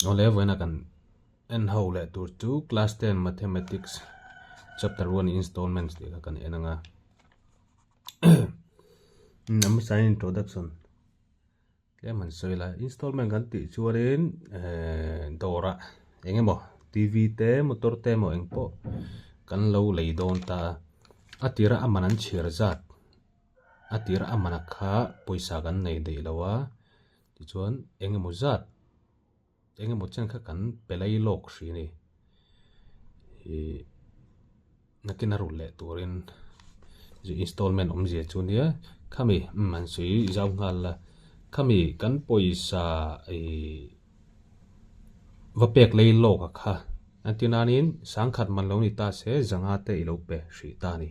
ole voina kan en hole tur tu class 10 mathematics chapter 1 installments de kan enanga nam sign introduction le man soila installment kan ti chuarin dora engemo tv te motor te mo engpo kan lo leidon ta atira amanan chirzat atira amana kha poisa kan nei de lawa ti chuan engemo zat engemo chen kha kan pelai lok hri ni hi nakin aru le turin ji installment om je chunia khami man sui zau ngal la khami kan poisa vapek lei lok kha antinanin sangkhat man lo ni ta se zanga te ilo pe hri ta ni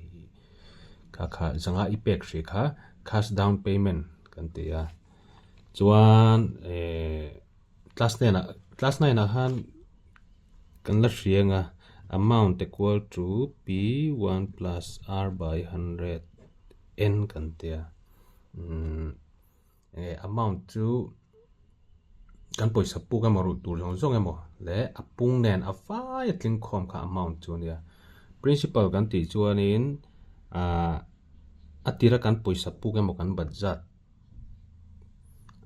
kha zanga ipek hri kha cash down payment kan te ya chuan class 9 han kan la hrianga amount equal to p1 plus r by 100 n kan te ya amount chu kan poisa pu ka maru tur jong jong emo le apung nen afai tling khom kha amount chu nia principal kan ti chuanin atira kan poisa pu ka mo kan budget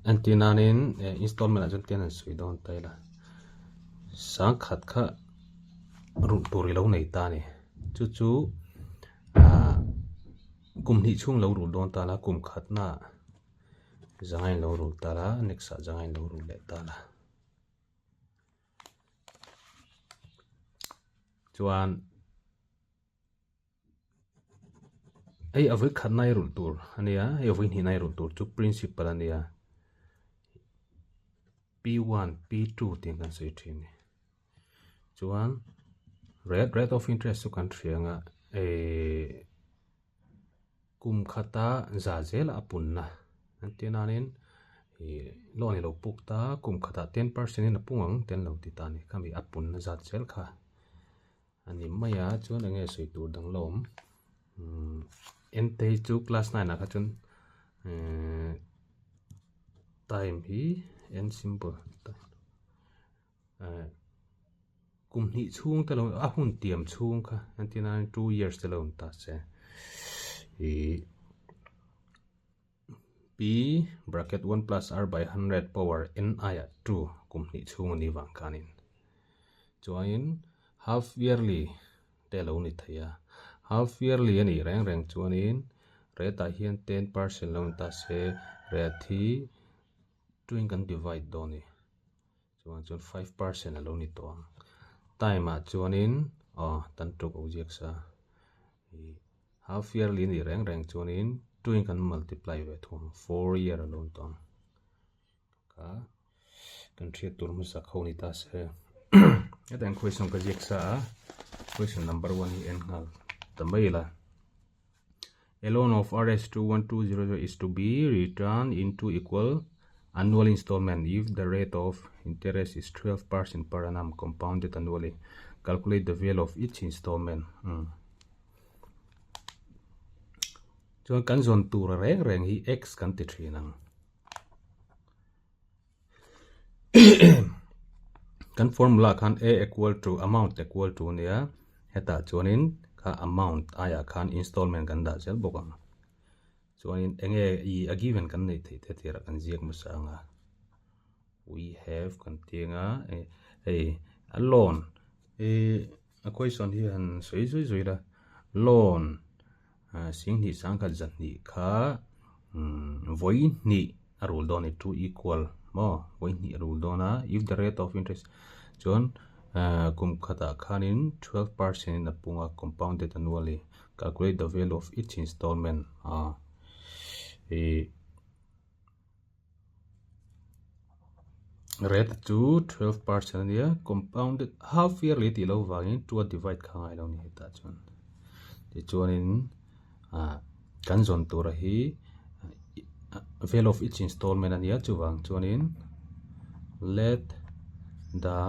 antinanin installment ajun tian sui don taila sang khat kha ru tur lo nei ta ni chu chu kum ni chung lo ru don ta la kum khat na zangai lo ru ta la next zangai lo ru le ta la chuan ai avoi khat nai ru tur ania ai avoi ni nai ru tur chu principal ania p1 p2 tin kan sei thin ni chuan rate of interest chu kan thrianga kum khata za zel apunna antinanin lo ni lo pukta kum khata 10% in apungang ten lo ti ta ni kami apun na za zel kha ani maya chuan ange sei tur dang lom ente chu class 9 na kha chun time hi n symbol kum ni chung te lo a hun tiam chung kha antinanin 2 years te lo ta se p bracket 1 plus r by 100 power n I 2 kum ni chung ni wang kanin chuain half yearly te lo ni thaya half yearly ani reng chuanin reta hian 10% lo ta se rethi twin kan divide do ni chuan 5% lo ni to time a chuanin tan tuk object sa half yearly ni reng chuanin twin kan multiply ve thum 4 year alone tong ka kan thria tur ma sa khoni ta se then question ka jeksa question number 1 hi en ngal tamaila a loan of rs21200 is to be returned into equal annual installment if the rate of interest is 12% per annum compounded annually. Calculate the value of each installment. Cho kan zon tur reng hi x kan ti thinang kan formula kan a equal to amount equal to nia heta chuanin ka amount aya kan installment kan da zel bokang chuanin enge a given kan nei the thera kan ziak ma sanga we have kan tinga a loan a question hi han soi la loan sing ni sang ka zat ni kha voi ni arul don it to equal mo voi ni arul dona if the rate of interest chon kum khata khanin 12% in apunga compounded annually. Calculate the value of each installment rate to 12% ya compounded half yearly ti lo wangin to divide khangai lo ni ta chon ti chuanin kan zon tur hi value of each installment ania chuwang chuanin let the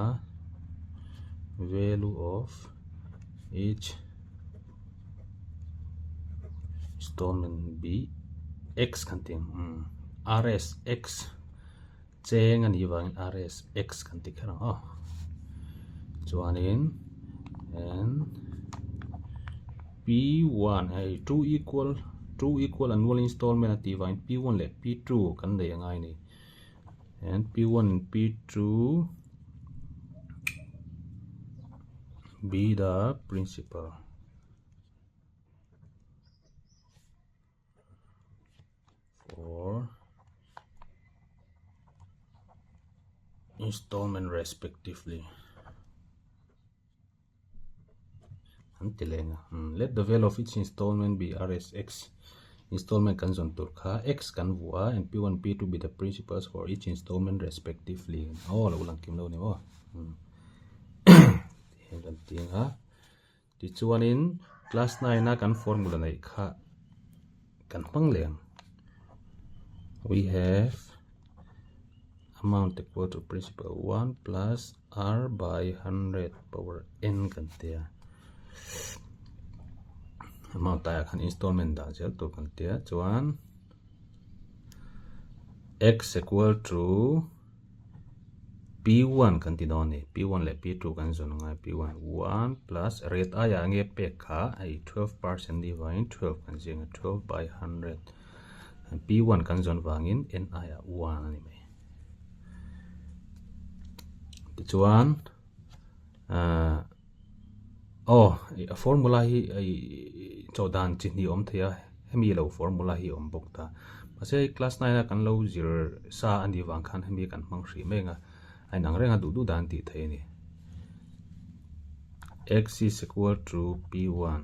value of each installment be x kan ting rs x cheng ani wang rs x kan ti kha chuan in and p1 ai 2 equal annual installment ati wang p1 le p2 kan dei angai ni and p1 and p2 be the principal for installment respectively. Let the value of each installment be rsx. Installment kan zon tur kha x kan vua and p1 p2 be the principals for each installment respectively. Lo lang kim lo ni kan ting ha ti chuan in class 9 na kan formula nei kha kan pang leng. We have amount equal to principal 1 plus r by 100 power n kan tia amount ta kan installment da zel to kan tia chuan x equal to p1 kan ti don ni p1 le p2 kan zon ngai p1 1 plus rate aya nge pe kha ai 12% divine 12 kan jing 12 by 100 and p1 kan zon wangin n aya 1 ani mai ti chuan a formula hi ai chodan chi ni om thia hemi lo formula hi om bok ta ase class 9 kan lo zero sa ani wang khan hemi kan mang hri menga ai nang renga du dan ti thei ni x is equal to p1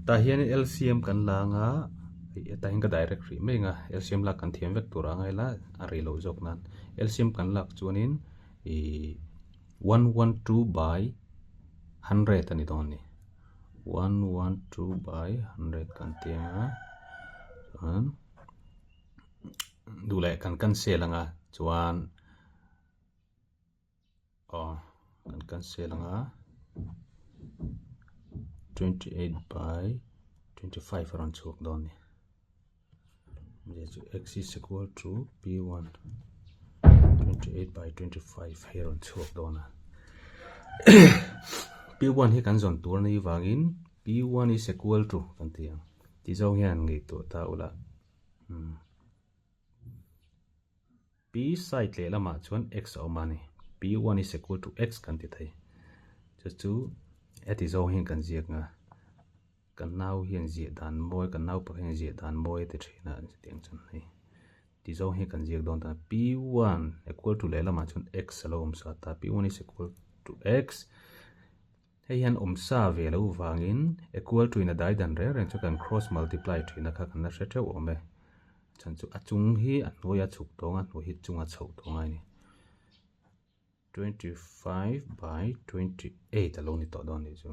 ta hian LCM kan la nga ta hinga direct hri menga LCM la kan thiam vek tur angai la ari lo jok nan LCM kan lak chuanin 112 by 100 ani don ni 112 by 100 kan tianga du le kan se langa chuan kan se langa 28 by 25 around chuk don ni x is equal to p1 28 by 25 here on chuk dona p1 hi kan zon tur nei wangin p1 is equal to kan tiang ti zo hian ngi to ta ula p side le lama chuan x omani p1 is equal to x kan ti thei chu ati zo hian kan ziak nga kan nau hian zi dan moi kan nau pa hian zi dan moi te thina tiang chan nei ti zo hian kan ziak don ta p1 equal to le lama chuan x alom sa ta p1 is equal to x hian sa ve lo wangin equal to in a dai dan re ren chu kan cross multiply thina kha kan na hre theu ome chan chu achung hi anoya chuk tonga no hi chunga chho tonga ni 25 by 28 alone ni to don ni chu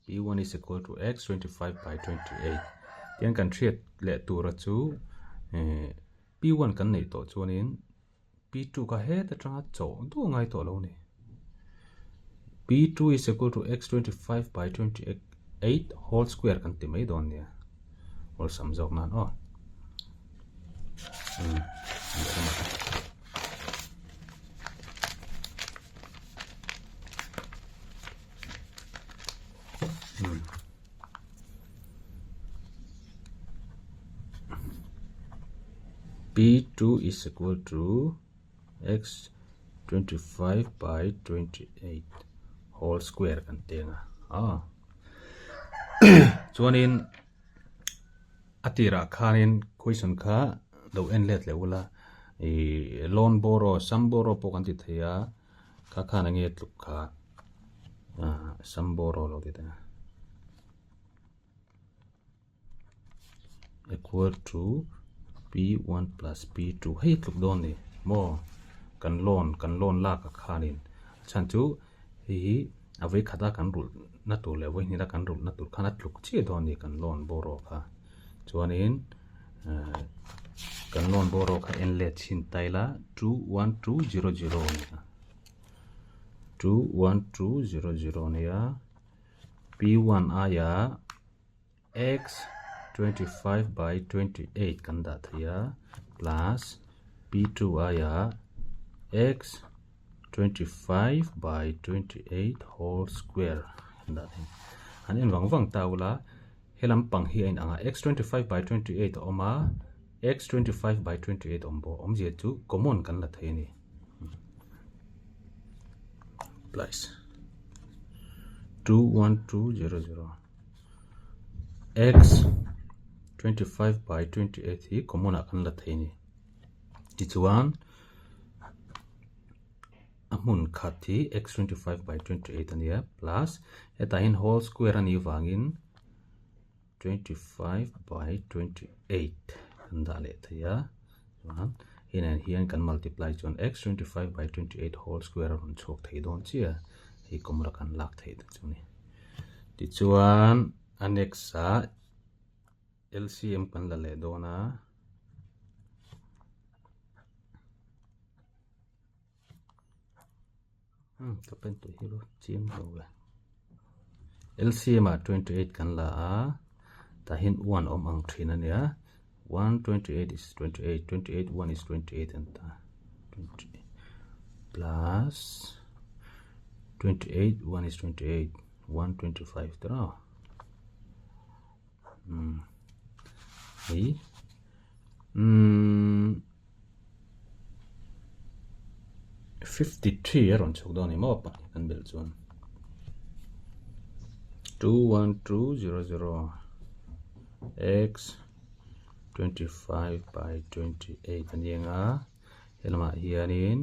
p1 is equal to x 25 by 28 tiang kan thiat le tura chu p1 kan nei to chuanin p2 ka he ta tanga chaw du ngai to lo ni p2 is equal to x 25 by 28 whole square kan ti mai don nia ol samjok nan p2 is equal to x 25 by 28 whole square kan tenga chuanin atira khanin question kha do en let leula loan borrow sam borrow po kan ti theya kha khana nge tluk kha sam borrow lo ti ta equal to p1 plus p2 hei tluk don ni mo kan loan la ka khanin chan chu hi avei khata kan rul na tu le voi ni da kan rul na tu khana tluk chi don ni kan loan borrow kha chuanin kan loan borrow kha en let chin taila 21200 ni 21200 ni ya p1 aya x 25 by 28 kan da thaya plus p2 aya x 25 by 28 whole square da thing an in wang taula helam pang hi in anga x 25 by 28 oma x 25 by 28 ombo omje chu common kan la thai ni plus 21200 x 25 by 28 hi common kan la thai ni ti chuan amun khati x 25 by 28 ania plus eta in whole square ani wangin 25 by 28 kan da le thaya chuan in and here kan multiply chuan x 25 by 28 whole square run chok thei don chia hi komra kan lak thei ta chuni ti chuan anexa LCM kan la le dona kapen tu hilo chim lo LCM 28 kan la ta hin 1 om ang thina nia 128 is 28 28 1 is 28 and 20 plus 28 1 is 28 125 tara hey 53 aron chok doni mo pa kan bel chuan 21200 x 25 by 28 anianga helma hianin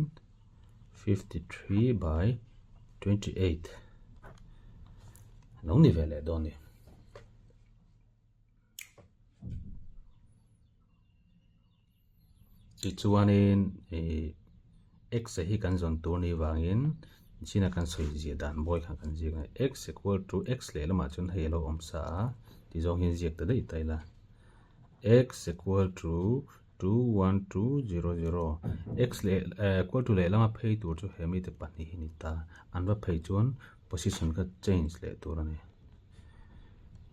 53 by 28 no ni vele doni ti chuanin x hi kan zon tur ni wangin china kan soi zia dan boy kan zia x equal to x le lama chun helo omsa ti zong hin ziak ta dei taila x equal to 21200 x le equal to le lama phei tur chu hemi te pani hini ta anwa phei chun position ka change le tur ani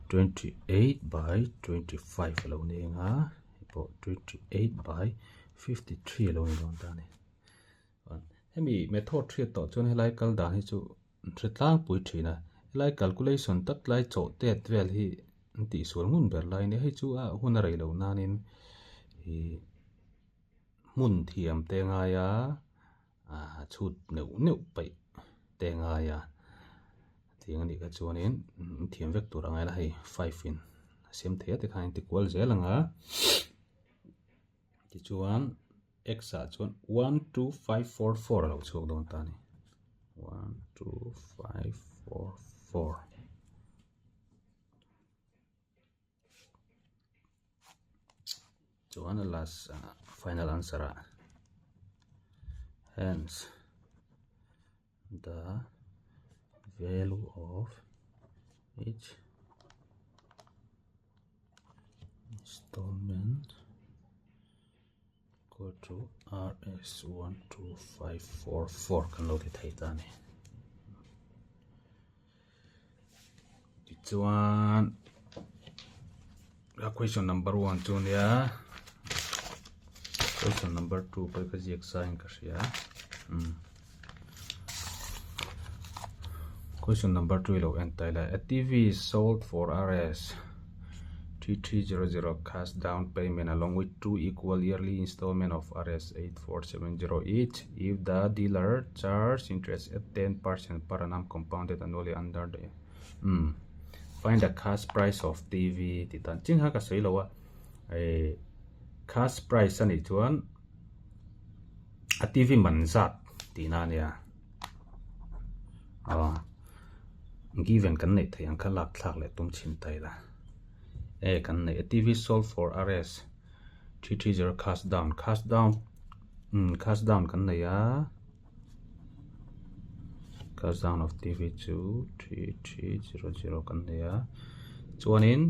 28 by 25 lo ni nga po 28 by 53 lo ni don ta ni hemi method thria to chun helai kal dan hi chu thretlang pui thina helai calculation tak lai cho te vel hi ti sur mun ber lai ne hi chu a hun rei lo nanin hi mun thiam te nga ya chut neu pai te nga ya tiang ni ka chuanin thiam vek tur angai la hei 5 in sem the te khain ti kwal zelanga ti chuan x a chuan 12544 lo chok don ta ni 12544 chuan last final answer hence the value of each installment equal to RS12544 kan lo thei ta ni ti chuan question number 1 chun ya question number 2 pa ka ji exam ka sia question number 2 lo entaila a TV is sold for RS 3300 cash down payment along with 2 equal yearly installment of Rs 8470 each if the dealer charges interest at 10% per annum compounded annually under the find the cash price of TV titan ching ha ka sei lowa cash price ani chuan a TV manzat tina nia given kan nei thei ang khalak thlak le tum chin tai la kan nei a TV sold for Rs 330 cash down kan nei cash down of TV 3300 kan nei chuanin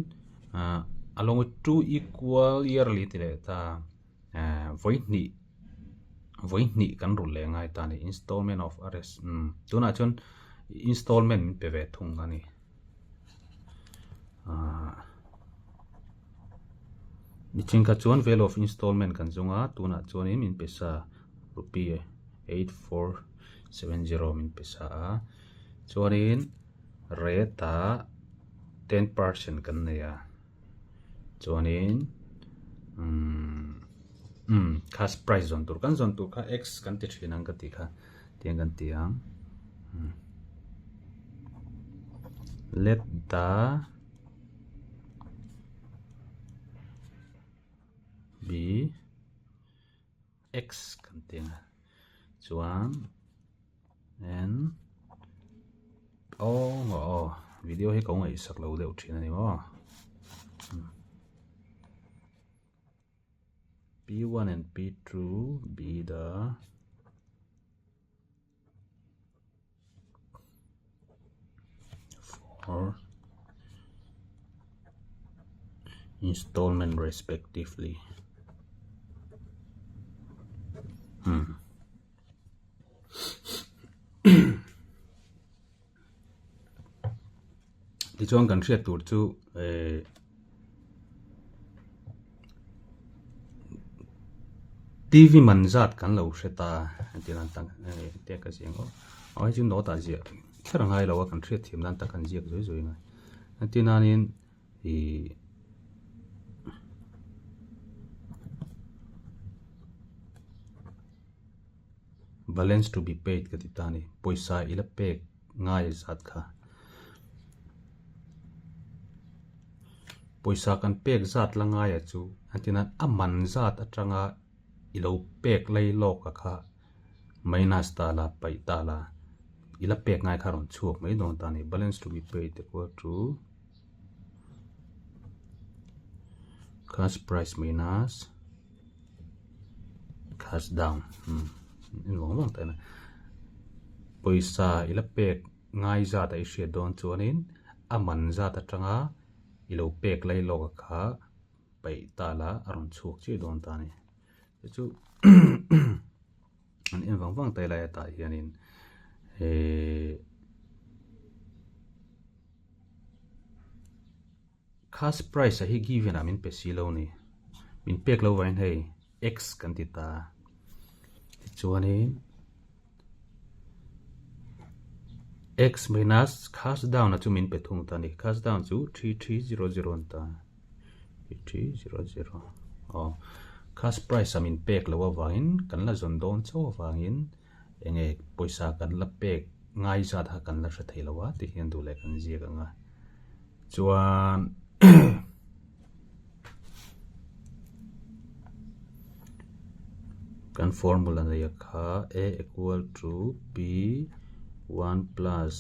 along with 2 equal yearly tile ta voini kan ru le ngai ta ni installment of Rs tuna chun installment pe ve thung ani ni ching ka chuan value of installment kan zunga tuna chuan in min pesa rupee 8470 min pesa a chuan in rate 10% kan nei a chuan in cash price zon tur kha x kan ti thin ang ka ti kha tiang kan tiang let the be x kan tiang chuan and video hi ko ngai sak lo deuh thin ani mo P1 and P2 be the for installment respectively. Ti chuan kan hriat tur chu TV man zat kan lo hreta tilan tang te ka siang ai chu no ta zia tharang hai lo kan hriat thim nan ta kan ziak zoi zoi ngai tinanin i balance to be paid ka titani poisa ila pek ngai zat kha poisa kan pek zat la ngai chu atinan aman zat atanga ilo pek lei lok ka kha minus ta la pai ta la ila pek ngai kharon chuak mai don ta ni balance to be paid equal to cash price minus cash down in long ta na poisa ila pek ngai za ta i don chuanin aman za ta tanga ilo pek lei lok ka kha pai ta la aron chuak chi don ta ni chu an in wang tai lai ta hianin cash price hi given a min pe si lo ni min pek lo vain hei x kan ti ta chuanin x minus cash down a chu min pe thung ta ni cash down chu 3300 ta 3300 cash price amin pek lo wangin kan la zon don chaw wangin enge poisa kan la pek ngai za tha kan la hra thei lo wa ti hian du le kan zia ka nga chuan kan formula na yakha a equal to b 1 plus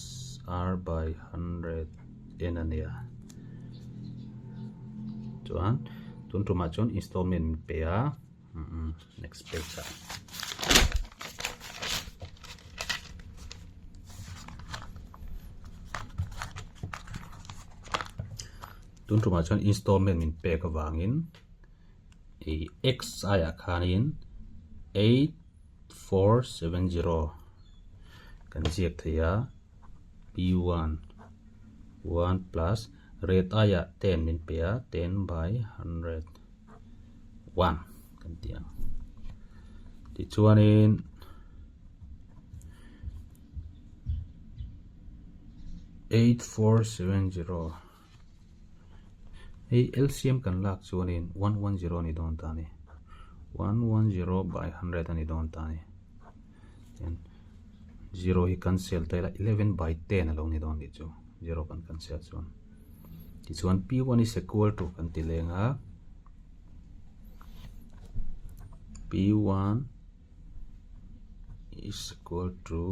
r by 100 n ania chuan tun tuma chon installment pe a next page tun tuma chon installment min pe ka wangin e x aya khanin 8470 kan ziak thaya p1 1 plus rate aya 10 min pe a 10 by 100 1 kan tiang ti chuanin $8470 hey LCM kan lak chuanin 110 ni don ta ni 110 by 100 ani don ta ni 0 hi cancel ta 11 by 10 alo ni don ni chu 0 kan cancel chuan ti chuan p1 is equal to kan ti lenga p1 is equal to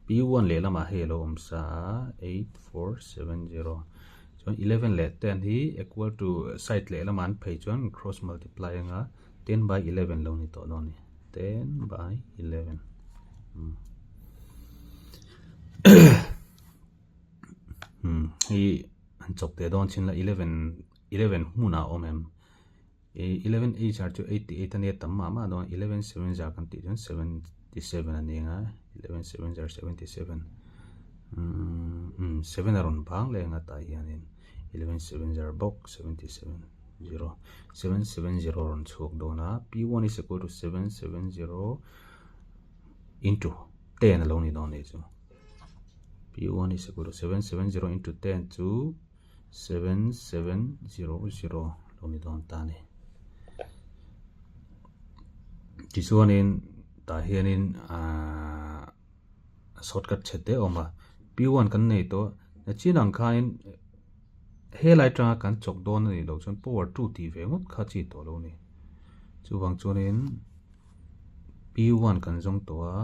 p1 le lama hello omsa 8470 chuan 11 le 10 hi equal to side le lama an phei chuan cross multiply nga 10 by 11 lo ni to don ni 10 by 11 hi an chok te don chin la 11 huna omem 11 h are to 88 ani tamma ma don 11 7 ja kan ti jon 77 ani nga 11 7 are 77 7 aron bang le nga ta hianin 11 7 are box 77 0 770 ron chuk dona p1 is equal to 770 into 10 alone ni don ni chu p1 is equal to 770 into 10 to 7700 long ni don ta ni chi chuan in ta hian in shortcut chete oma p1 kan nei to na chinang khain helai tanga kan chok don ni lo chon power 2 ti ve ngot kha chi to lo ni chu wang chuan in p1 kan jong to a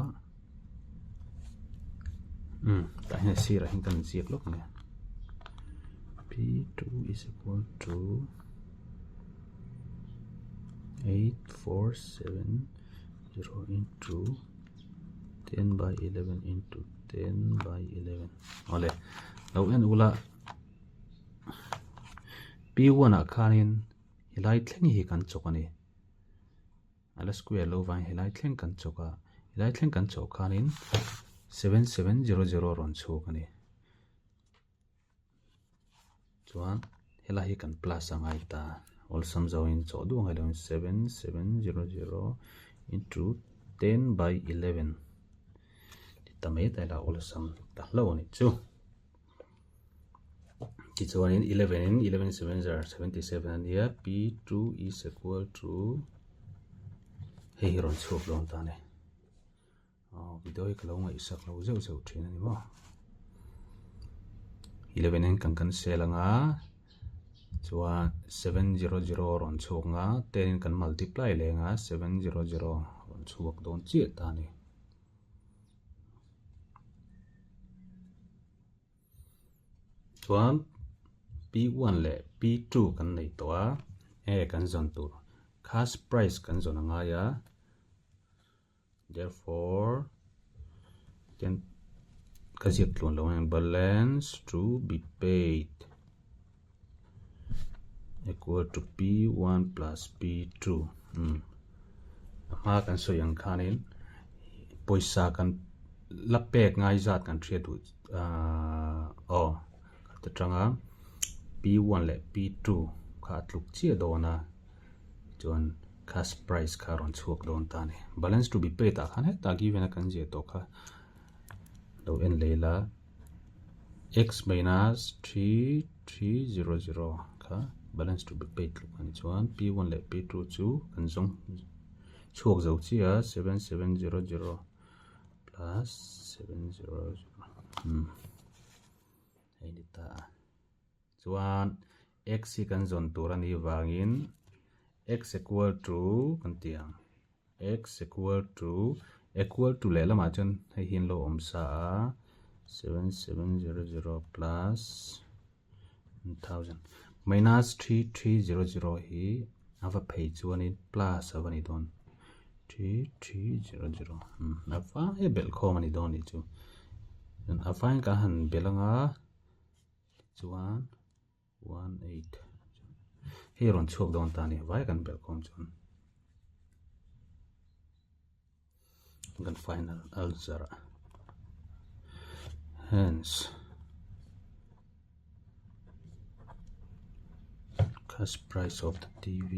ta hian sira hin kan ziak lok nge p2 is equal to 8470 into 10 by 11 into 10 by 11 ole lo en ula p1 a khanin helai thleng hi kan chok ani ala square lo wang helai thleng kan choka helai thleng kan chok khanin 7700 ron chuk ani chuan helai hi kan plus angai ta all sum zo in cho du ngai lo 7700 into 10 by 11 tamai ta la all sum ta lo ni chu chi chuan in 11 7 are 77 and here p2 is equal to hei ron chuk lon ta ne video hi kalo ngai sak lo zeu zeu thin ani mo 11 en kan selanga chuan 700 ron chuk nga 10 kan multiply lenga 700 ron chuk don chi ta ni chuan p1 le p2 kan nei to a kan zon tur cash price kan zon anga ya therefore can kaziak tlon lo ang balance to be paid equal to p1 plus p2 ma kan so yang khanin poisa kan lapek ngai zat kan thria du ta tanga p1 le p2 kha tluk chia dona chuan cash price kha ron chuk don ta ni balance to be paid ta khan he ta given a kan je to kha lo en leila x minus 3300 kha balance to be paid luk ani chuan p1 le p2 chu kan jong chuk zo chia 7700 plus 700 ai ni ta chuan x hi kan zon tur ani wangin x equal to kan tiang x equal to le lama chon hei hin lo om sa 7700 plus 1000 minus 3300 hi ava phei chuan in plus avani don 3300 afa e bel khom ani don ni chu an afa ka han belanga chuan 18 here on chok don ta ni vai kan bel khom chun kan final answer hence cash price of the TV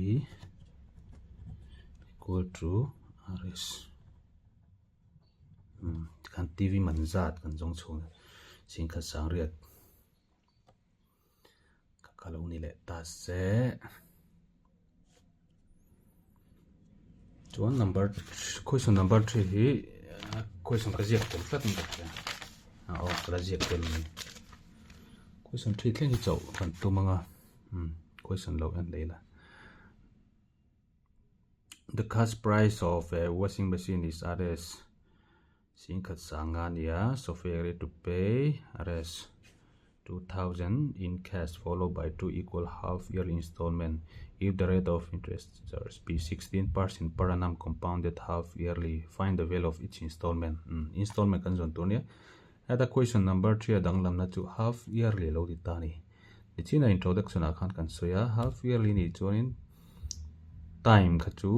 equal to RS kan TV man zat kan jong chung sin kha sang riat ka kalo ni le ta se chuan question number 3 hi question ka ziak tel flat ni ta ka ziak tel ni question 3 thleng hi chau kan tu manga question low and leila the cash price of a washing machine is RS Sinkat Sangania software to pay RS 2000 in cash followed by 2 equal half-year installment if the rate of interest is be 16% per annum compounded half-yearly. Find the value of each installment. Installment kan zon tunia. Ada question number 3 adang lam na chu half-yearly lo ditani. Di china introduction akan kan soya half-yearly ni chuanin time kha chu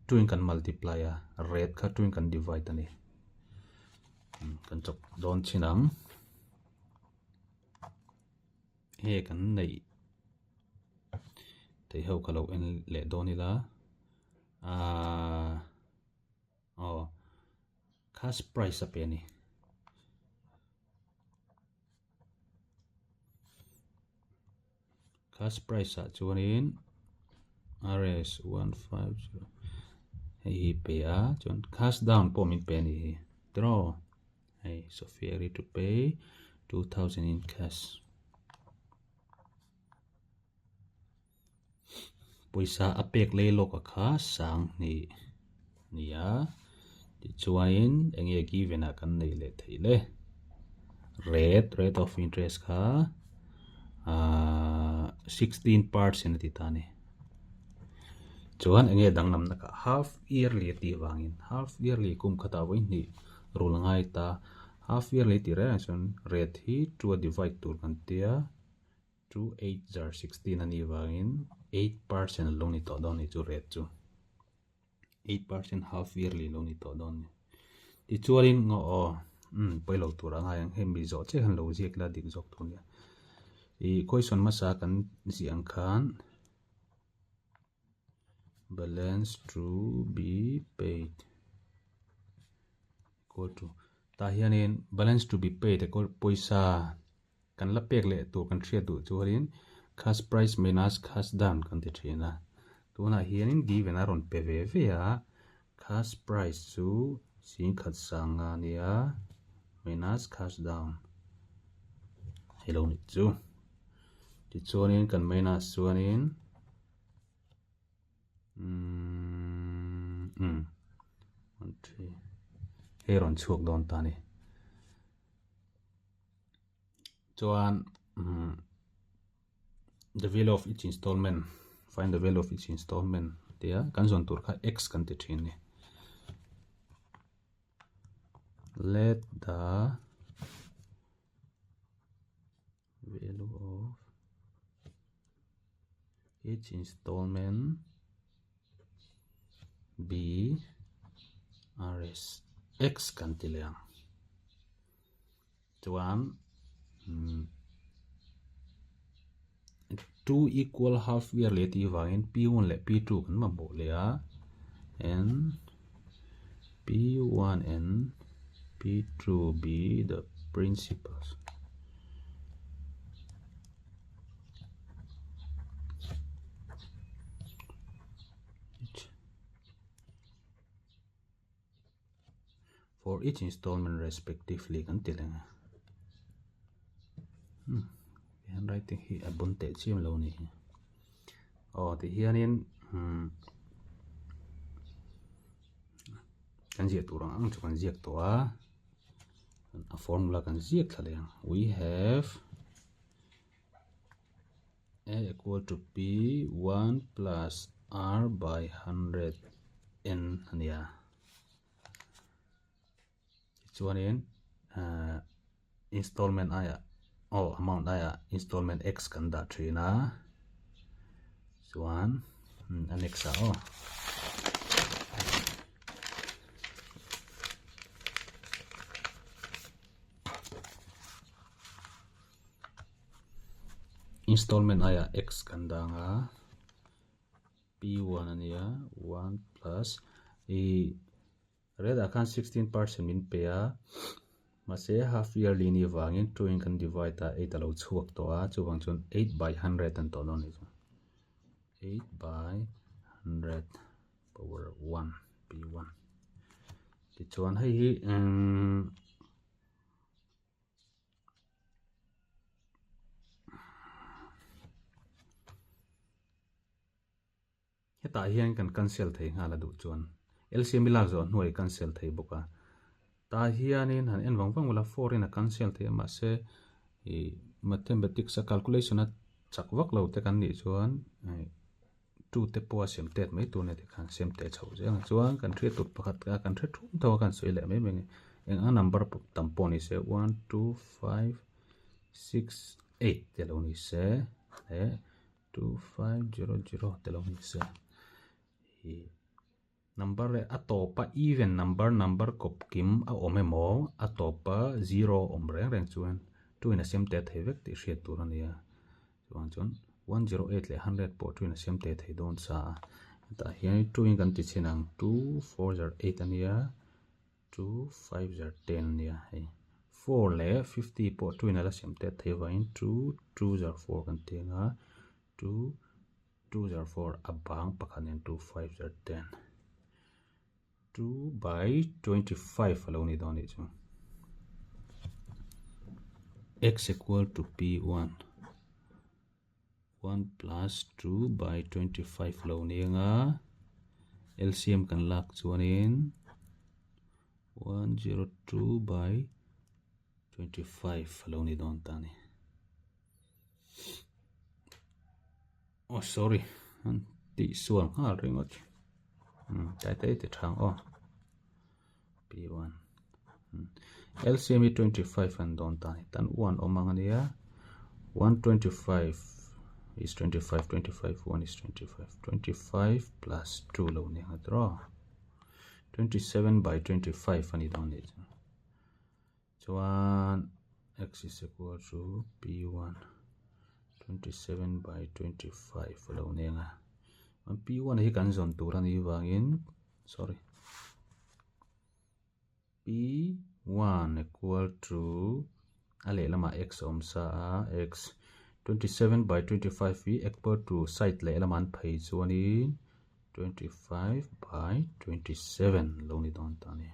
2 kan multiply rate kha 2 kan divide ani. Kan chok don chinang he kan nei thầy hậu kalau en lệ đo ni la cash price apa ni cash price sa chuanin RS 150 hei pe a chuan cash down po min pe ni draw hey Sophia ready to pay 2000 in cash poisa apek le lo ka kha sang ni nia ti chuain enge given a kan nei le theile rate of interest kha 16% ti ta ni chuan enge dangnam na ka half yearly ti wangin half yearly kum khata wai ni rul ngai ta half yearly ti ra chuan rate hi 2 divide tur kan tia 2 8 jar 16 ani wangin 8% lo ni to don ni chu rate chu 8% half yearly lo ni to don ni ti chuarin ngo poilo tur anga yang he Mizo che han lo ziek la dik jok thun ya I question ma sa kan ziang khan balance to be paid equal to ta hianin balance to be paid equal poisa kan la pek le tu kan thria tu chuarin cash price minus cash down kan ti thina tuna hianin given a ron pe ve ve a cash price chu sin khat sanga nia minus cash down hello ni chu ti chuanin kan minus chuanin heron chuak don ta ni chuan the value of each installment find the value of each installment tia kan zon tur kha x kan ti thin ni let the value of each installment be rs x kan ti liang chuan 2 equal half yearly ti wangin p1 le p2 kan ma bo le a and p1 and p2 be the principals for each installment respectively kan ti lenga handwriting hi abun te chim lo ni ti hianin kan ziak turang ang chu kan ziak to a formula kan ziak thaleng we have a equal to p 1 plus r by 100 n ania chuanin installment aya amount aya installment x kan da thina chuan annex a installment aya x kan da nga p1 ania 1 plus red akan 16% min pe a mase half yearly ni wangin 2 in kan divide ta 8 alo chuak to a chuwang chun 8 by 100 an to don ni 8 by 100 power 1 p1 ti chuan hei hi heta hian kan cancel thei nga la du chuan LCM bilak zo hnuai cancel thei boka ta hianin han en wangwang wala 4 in a cancel thei ma se mathematics a calculation a chak wak lo te kan ni chuan 2 te po sem tet mai tu ne te khan sem te chho jeng chuan kan thri tut pakhat ka kan thri thum thaw kan soi le mai meng eng a number tampo ni se 1 2 5 6 8 te lo ni se 2500 te lo ni se number le atopa even number kop kim a omemo atopa 0 om reng chuan tu in a sem te thevek ti hriat tur ania chuan 108 le 100 po twin siam te thei don sa ta hian 2 in kan ti chinang 2 4 0 8 ania 2 5 0 10 ania hei 4 le 50 po twin ala siam te thei vain 2 2 0 4 kan tinga 2 2 0 4 abang pakhanin 2 5 0 10 2 by 25 alo ni don ni chu x equal to p1 1 plus 2 by 25 lo ni nga LCM kan lak chuanin 102 by 25 lo ni don ta ni oh sorry ti suang ha ringot tai tai ti thang oh p1 LCM 25 and don ta ni tan 1 omang ania 125 is 25 25 1 is 25 25 plus 2 lo ni nga draw 27 by 25 ani don ni chuan x is equal to p1 27 by 25 lo ni nga p1 hi kan zon tur ani wangin sorry p1 equal to ale lama x om sa x 27 by 25 vi equal to side le laman phei chuanin 25 by 27 lo ni don ta ni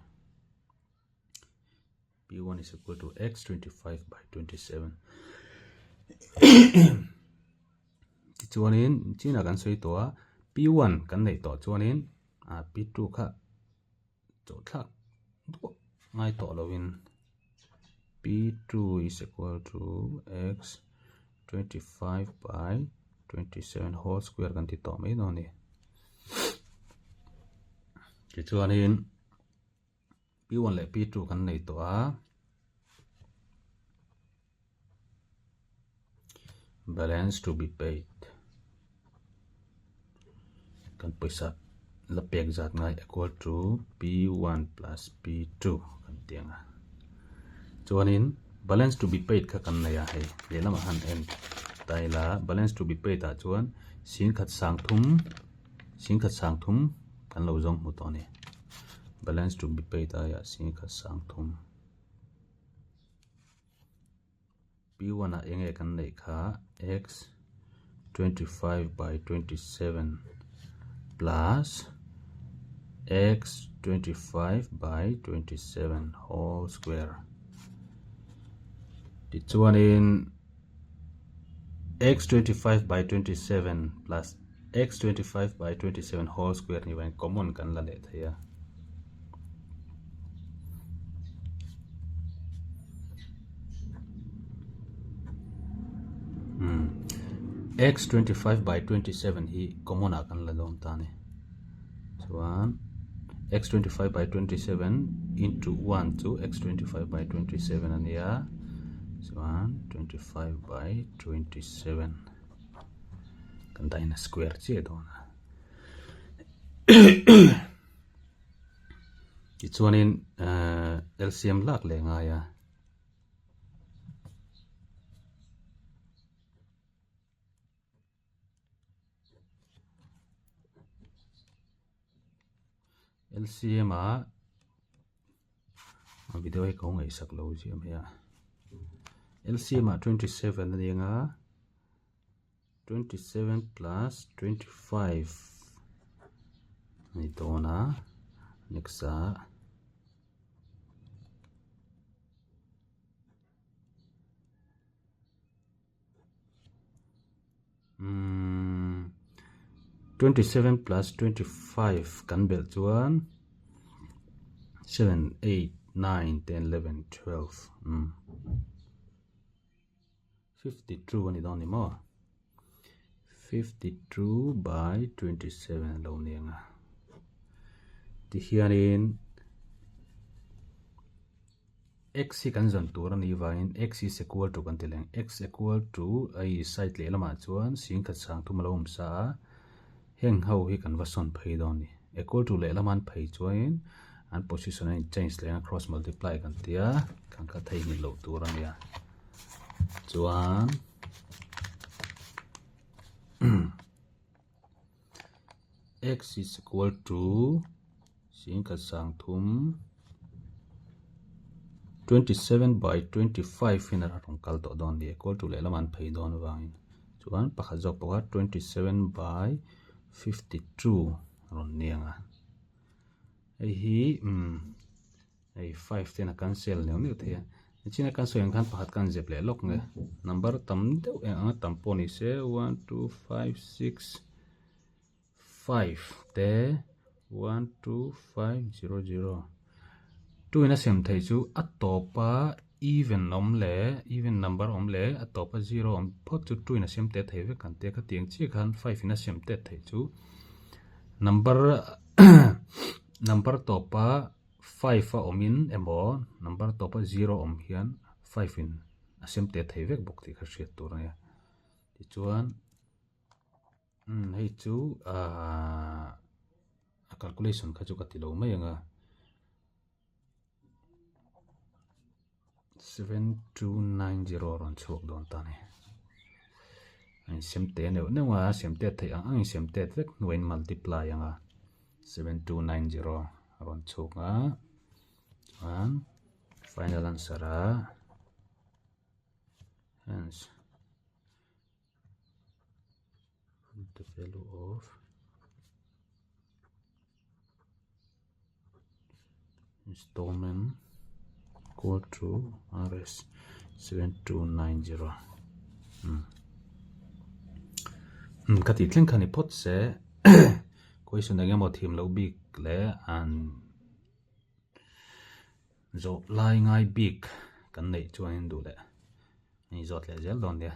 p1 is equal to x 25 by 27 chuanin china kan soi to p1 kan nei to chuanin p2 kha cho thak ngai to lovin p2 is equal to x 25 by 27 whole square kan ti to mai no ni ke chuanin p1 le p2 kan nei to balance to be paid kan paisa la pek zat ngai equal to p1 plus p2 kan tianga chuanin balance to be paid kha kan nei a hei le lama han en taila balance to be paid chuan sin khat sang thum kan lo jong mu to ni balance to be paid ya sin khat sang thum p1 a enge kan nei kha x 25 by 27 plus x 25 by 27 whole square ti chuanin x 25 by 27 plus x 25 by 27 whole square ni wan common kan la le thaya x 25 by 27 hi common a kan la dom ta ni chuan x 25 by 27 into 1 to x 25 by 27 ania chuan 25 by 27 kan dai na square che dona ti chuanin LCM lak le nga ya LCM video ai ko ngai sak lo ji am ya LCM 27 ani nga 27 plus 25 ni dona next 27 plus 25 kan bel chuan 7 8 9 10 11 12 52 ani don ni mo 52 by 27 lo ni nga ti hianin x hi kan zon tur ani vain x is equal to kan tileng x equal to ai side le lama chuan sin khat sang thum lo sa heng ho hi kan va son phei don ni equal to le laman phei chuan an position in change le cross multiply kan tia kan ka thei ni lo tur ania chuan x is equal to sin ka sang thum 27 by 25 in a rong kal to don di equal to le laman phei don wangin chuan pakhat zawk poka 27 by 52 ron nianga ei hi ei 5 ten a cancel neu neu the china cancel yang khan pakhat kan zep le lok nge number tam deuh anga tam poni se 1 2 5 6 5 te 1 2 5 0 0 tu ina sem thei chu atopa even even number om le atopa 0 om phot chu tu ina sem te thei ve kan te kha tiang chi khan 5 ina sem te thei chu number number topa 5 a omin emo number topa 0 om hian 5 in asem te thei vek bok ti kha hriat tur ania ti chuan hei chu a calculation kha chu ka ti lo mai anga 7290 ron chok don ta ni ai sem te ne wa sem te thei ang sem te vek nuain multiply anga 7290 ron chok a chuan final answer a hence the value of installment equal to rs 7290 ka ti thleng khani pot se question again mo thim lo big le an zo lai ngai big kan nei chuan du le ni zot le zel don dia